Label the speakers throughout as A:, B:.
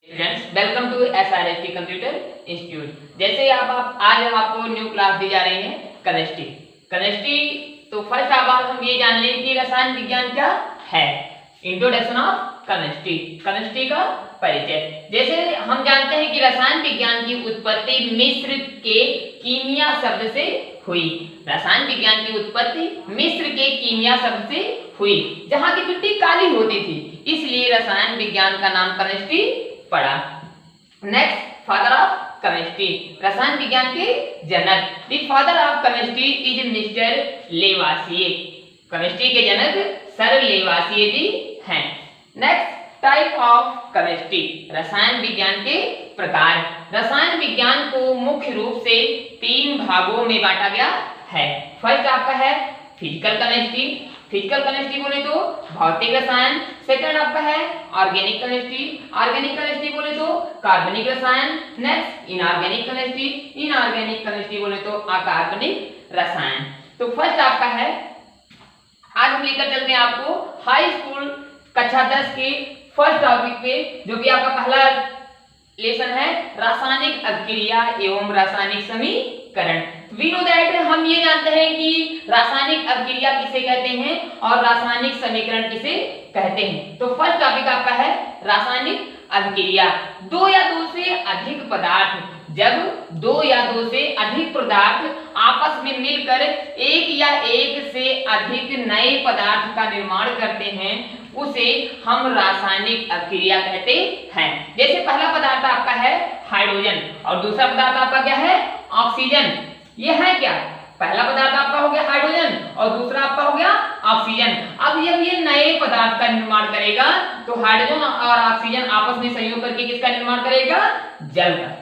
A: Friends, welcome to SRST computer institute. जैसे आप आज आपको न्यू क्लास दी जा रही है केमिस्ट्री। तो फर्स्ट आप हम ये जान लें कि रसायन विज्ञान क्या है। इंट्रोडक्शन ऑफ केमिस्ट्री का परिचय। जैसे हम जानते हैं कि रसायन विज्ञान की उत्पत्ति मिस्र के कीमिया शब्द से हुई। रसायन विज्ञान की उत्पत्ति मिस्र के कीमिया शब्द से हुई, जहां की मिट्टी काली होती थी, इसलिए रसायन विज्ञान का नाम केमिस्ट्री पड़ा। नेक्स्ट, फादर ऑफ केमिस्ट्री, रसायन विज्ञान के जनक। The father of chemistry is mister Lavoisier. Chemistry के जनक सर लेवासिए जी हैं। नेक्स्ट, टाइप ऑफ केमिस्ट्री, रसायन विज्ञान के प्रकार। रसायन विज्ञान को मुख्य रूप से 3 भागों में बांटा गया है। फर्स्ट आपका है फिजिकल केमिस्ट्री। फिजिकल केमिस्ट्री बोले तो भौतिक रसायन। सेकंड आपका है ऑर्गेनिक केमिस्ट्री। ऑर्गेनिक केमिस्ट्री बोले तो कार्बनिक रसायन। Next, inorganic chemistry. Inorganic chemistry बोले तो अकार्बनिक रसायन। तो फर्स्ट आपका है, आज हम लेकर चलते हैं आपको हाई स्कूल कक्षा 10 के फर्स्ट टॉपिक पे, जो कि आपका पहला लेसन है रासायनिक अभिक्रिया एवं रासायनिक समीकरण। वी नो दैट, हम ये जानते हैं कि रासायनिक अभिक्रिया किसे कहते हैं और रासायनिक समीकरण किसे कहते हैं। तो फर्स्ट टॉपिक आपका है रासायनिक अभिक्रिया। 2 या 2 से अधिक पदार्थ, जब 2 या 2 से अधिक पदार्थ आपस में मिलकर एक या एक से अधिक नए पदार्थ का निर्माण करते हैं, उसे हम रासायनिक अभिक्रिया कहते हैं। जैसे पहला पदार्थ आपका है हाइड्रोजन और दूसरा पदार्थ आपका क्या है, ऑक्सीजन। ये है क्या, पहला पदार्थ आपका हो गया हाइड्रोजन और दूसरा आपका हो गया ऑक्सीजन। अब जब ये नए पदार्थ का निर्माण करेगा तो हाइड्रोजन और ऑक्सीजन आपस में संयोग करके किसका निर्माण करेगा, जल का।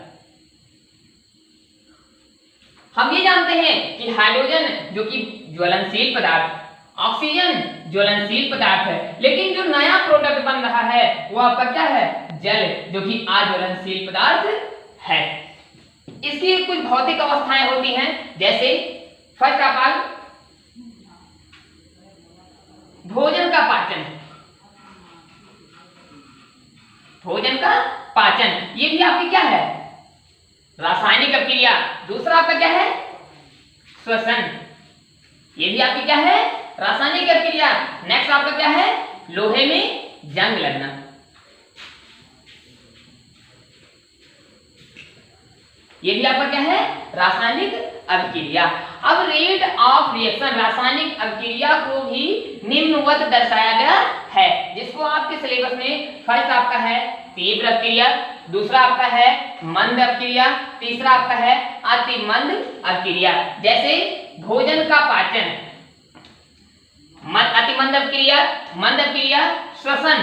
A: हम ये जानते हैं कि हाइड्रोजन जो कि ज्वलनशील पदार्थ, ऑक्सीजन ज्वलनशील पदार्थ है, लेकिन जो नया प्रोडक्ट बन रहा है वो आपका क्या है, जल, जो कि अज्वलनशील पदार्थ है। इसकी कुछ भौतिक अवस्थाएं होती हैं, जैसे फर्स्ट ऑफ ऑल भोजन का पाचन। भोजन का पाचन ये भी आपकी क्या है, रासायनिक अभिक्रिया। दूसरा आपका क्या है, श्वसन, ये भी आपकी क्या है, रासायनिक अभिक्रिया। नेक्स्ट आपका क्या है, लोहे में जंग लगना। ये भी आपका क्या है, रासायनिक अभिक्रिया। अब रेट ऑफ रिएक्शन, रासायनिक अभिक्रिया को भी निम्नवत दर्शाया गया है, जिसको आपके सिलेबस में फर्स्ट आपका है तीव्र अभिक्रिया, दूसरा आपका है मंद अभिक्रिया, तीसरा आपका है अति मंद अभिक्रिया। जैसे भोजन का पाचन अति मंद अभिक्रिया, मंद अभिक्रिया, श्वसन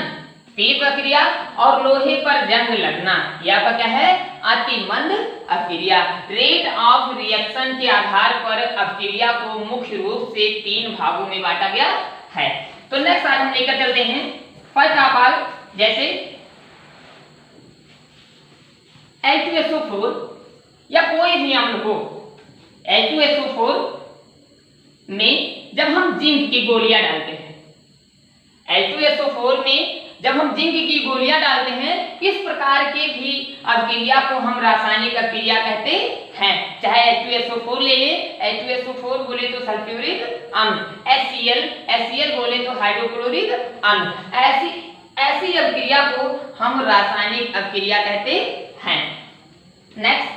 A: तीव्र अभिक्रिया और लोहे पर जंग लगना, यह आपका क्या है, अति मंद अभिक्रिया। रेट ऑफ रिएक्शन के आधार पर अभिक्रिया को मुख्य रूप से 3 भागों में बांटा गया है। तो नेक्स्ट आज हम लेकर चलते हैं फर्स्ट ऑफ ऑल, जैसे H2SO4 या कोई भी अम्ल हो, H2SO4 में जब हम जिंक की गोलियां डालते हैं, H2SO4 में जब हम जिंक की गोलियां डालते हैं, इस प्रकार के भी अभिक्रिया को हम रासायनिक अभिक्रिया कहते हैं। चाहे H2SO4 ले ले, H2SO4 बोले तो सल्फ्यूरिक अम्ल, HCl बोले तो हाइड्रोक्लोरिक अम्ल। ऐसी अभिक्रिया को हम रासायनिक अभिक्रिया कहते हैं। नेक्स्ट,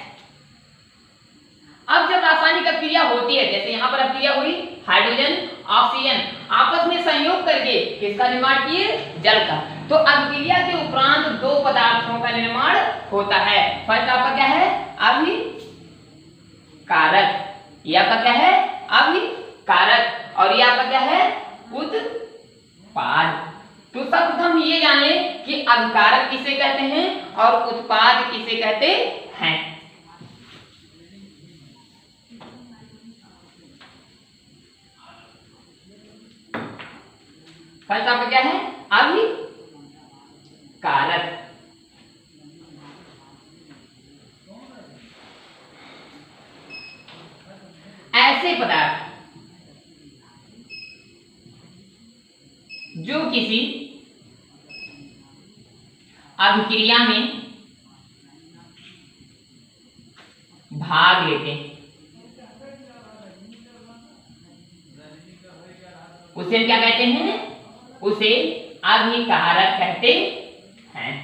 A: अब जब रासायनिक अभिक्रिया होती है, जैसे यहाँ पर अभिक्रिया हुई, हाइड्रोजन ऑक्सीजन आपस में संयोग करके किसका निर्माण किए, जल का। तो अभिक्रिया के उपरांत 2 पदार्थों का निर्माण होता है। फर्स्ट आपका क्या है, अभिकारक, यह आपका क्या है, अभिकारक, और यह आपका क्या है, उत्पाद। तो सर्वप्रथम ये जान लें कि अभिकारक किसे कहते हैं और उत्पाद किसे कहते हैं। फर्स्ट आपका क्या है, अभिकारक। ऐसे पदार्थ जो किसी अभिक्रिया में भाग लेते हैं, उसे हम क्या कहते हैं? उसे अभिकारक कहते हैं।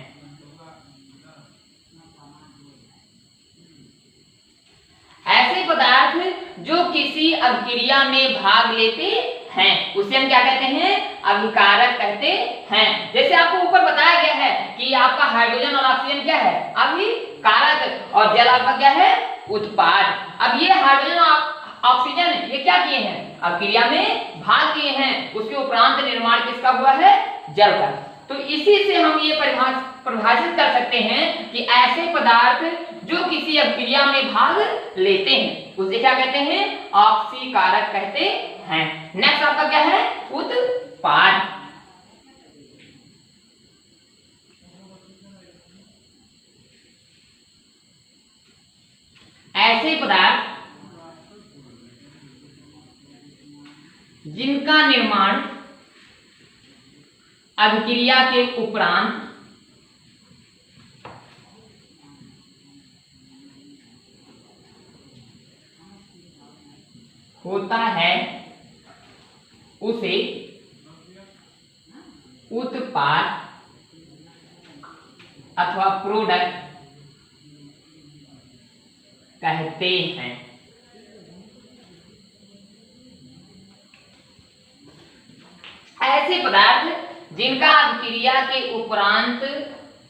A: ऐसे पदार्थ जो किसी अभिक्रिया में भाग लेते हैं उसे हम क्या कहते हैं? अभिकारक कहते हैं। जैसे आपको ऊपर बताया गया है कि आपका हाइड्रोजन और ऑक्सीजन क्या है? अभिकारक, और जल आपका क्या है? उत्पाद। अब ये हाइड्रोजन और ऑक्सीजन ये क्या किए हैं? अभिक्रिया में भाग लिए हैं, उसके उपरांत निर्माण किसका हुआ है? जल का। तो इसी से हम ये परिभाषित कर सकते हैं कि ऐसे पदार्थ जो किसी अभिक्रिया में भाग लेते हैं उसे क्या कहते हैं? ऑक्सीकारक कहते हैं। नेक्स्ट आपका क्या है? उत्पाद। ऐसे पदार्थ जिनका निर्माण अभिक्रिया के उपरांत होता है उसे उत्पाद अथवा प्रोडक्ट कहते हैं। ऐसे पदार्थ जिनका अभिक्रिया के उपरांत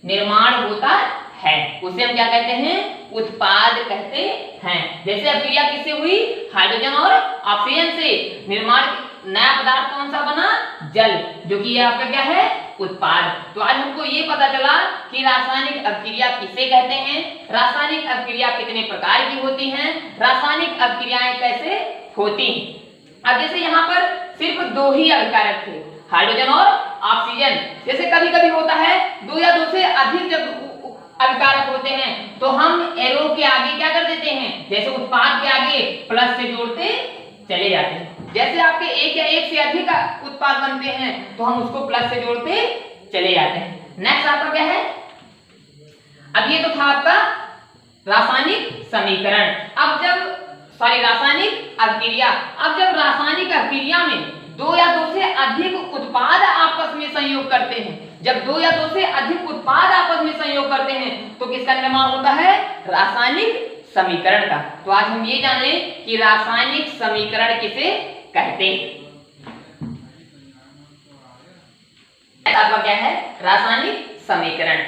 A: निर्माण होता है उसे हम क्या कहते हैं? उत्पाद कहते हैं। जैसे अभिक्रिया किससे हुई? हाइड्रोजन और ऑक्सीजन से। निर्माण नया पदार्थ कौन सा बना? जल, जो कि ये आपका क्या है? उत्पाद। तो आज हमको ये पता चला कि रासायनिक अभिक्रिया किसे कहते हैं, रासायनिक अभिक्रिया कितने प्रकार की होती हैं, रासायनिक अभिक्रियाएं कैसे होती हैं। अब जैसे यहाँ पर सिर्फ दो ही अभिकारक थे, हाइड्रोजन और ऑक्सीजन। जैसे कभी कभी होता है दो या दो से अधिक जब अभिकारक होते हैं तो हम एरो के आगे क्या कर देते हैं? जैसे उत्पाद के आगे प्लस से जोड़ते चले जाते हैं। जैसे आपके एक या एक से अधिक उत्पाद बनते हैं तो हम उसको प्लस से जोड़ते चले जाते हैं। नेक्स्ट आपका क्या है? अब ये तो था आपका रासायनिक समीकरण। अब जब रासायनिक अभिक्रिया। अब जब रासायनिक अभिक्रिया में दो या दो से अधिक उत्पाद आपस में संयोग करते हैं, जब दो या दो से अधिक उत्पाद आपस में संयोग करते हैं तो किसका निर्माण होता है? रासायनिक समीकरण का। तो आज हम ये जान लें कि रासायनिक समीकरण किसे कहते हैं। आपका क्या है? रासायनिक समीकरण।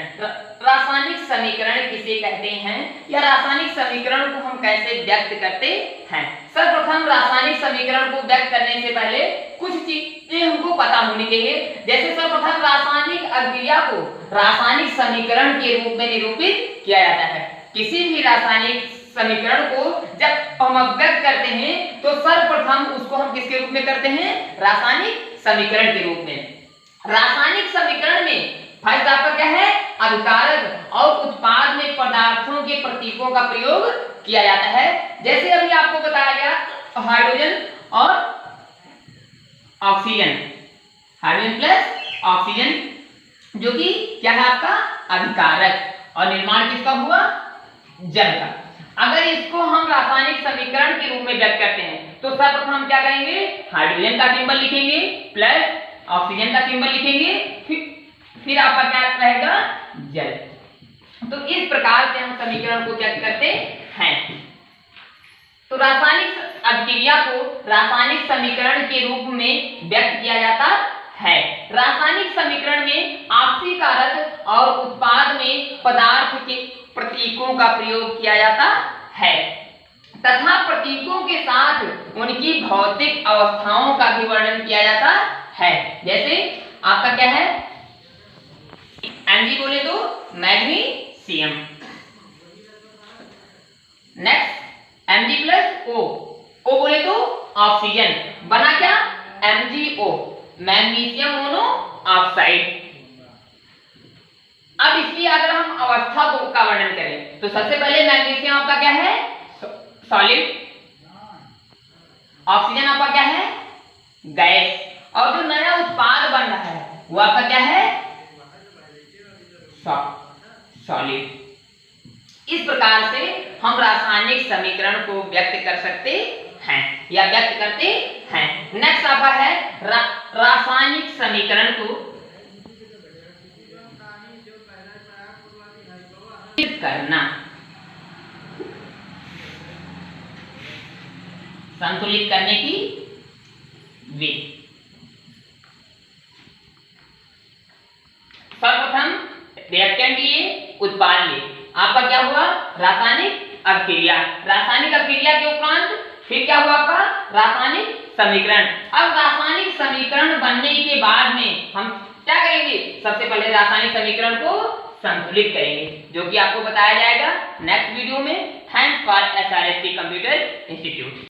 A: रासायनिक समीकरण किसे कहते हैं या रासायनिक समीकरण को हम कैसे व्यक्त करते हैं? सर्वप्रथम रासायनिक समीकरण को व्यक्त करने से पहले कुछ चीजें हमको पता होनी चाहिए। जैसे सर्वप्रथम रासायनिक अभिक्रिया को रासायनिक समीकरण के रूप में निरूपित किया जाता है। किसी भी रासायनिक समीकरण को जब हम व्यक्त करते हैं तो सर्वप्रथम उसको हम किसके रूप में करते हैं? रासायनिक समीकरण के रूप में। रासायनिक समीकरण में फर्स्ट आपका क्या है? अभिकारक और उत्पाद में पदार्थों के प्रतीकों का प्रयोग किया जाता है। जैसे अभी आपको बताया गया हाइड्रोजन और ऑक्सीजन, हाइड्रोजन प्लस ऑक्सीजन जो कि क्या है आपका? अभिकारक, और निर्माण किसका हुआ? जल का। अगर इसको हम रासायनिक समीकरण के रूप में व्यक्त करते हैं तो सर्वप्रथम हम क्या करेंगे? हाइड्रोजन का सिंबल लिखेंगे प्लस ऑक्सीजन का सिंबल लिखेंगे, फिर आपका क्या रहेगा? जल। तो इस प्रकार से हम समीकरण को व्यक्त करते हैं। तो रासायनिक अभिक्रिया को रासायनिक समीकरण के रूप में व्यक्त किया जाता है। रासायनिक समीकरण में ऑक्सीकारक और उत्पाद में पदार्थ के प्रतीकों का प्रयोग किया जाता है तथा प्रतीकों के साथ उनकी भौतिक अवस्थाओं का भी वर्णन किया जाता है। जैसे आपका क्या है? Mg बोले तो magnesium. Next Mg plus O, O बोले तो ऑक्सीजन, बना क्या? MgO, magnesium mono oxide. अब इसकी अगर हम अवस्था का वर्णन करें तो सबसे पहले मैग्नीशियम आपका क्या है? सॉलिड, ऑक्सीजन आपका क्या है? गैस, और जो नया उत्पाद बन रहा है वो आपका क्या है? सॉलिड। इस प्रकार से हम रासायनिक समीकरण को व्यक्त कर सकते हैं या व्यक्त करते हैं। नेक्स्ट आपका है रासायनिक समीकरण को करना, संतुलित करने की विधि। सर्वप्रथम रिएक्टेंट लिए, उत्पाद लिए, आपका क्या हुआ रासायनिक अभिक्रिया, रासायनिक अभिक्रिया के उपरांत फिर क्या हुआ आपका रासायनिक समीकरण। अब रासायनिक समीकरण बनने के बाद में हम क्या करेंगे, सबसे पहले रासायनिक समीकरण को संतुलित करेंगे, जो कि आपको बताया जाएगा नेक्स्ट वीडियो में। Thanks for SRST computer institute.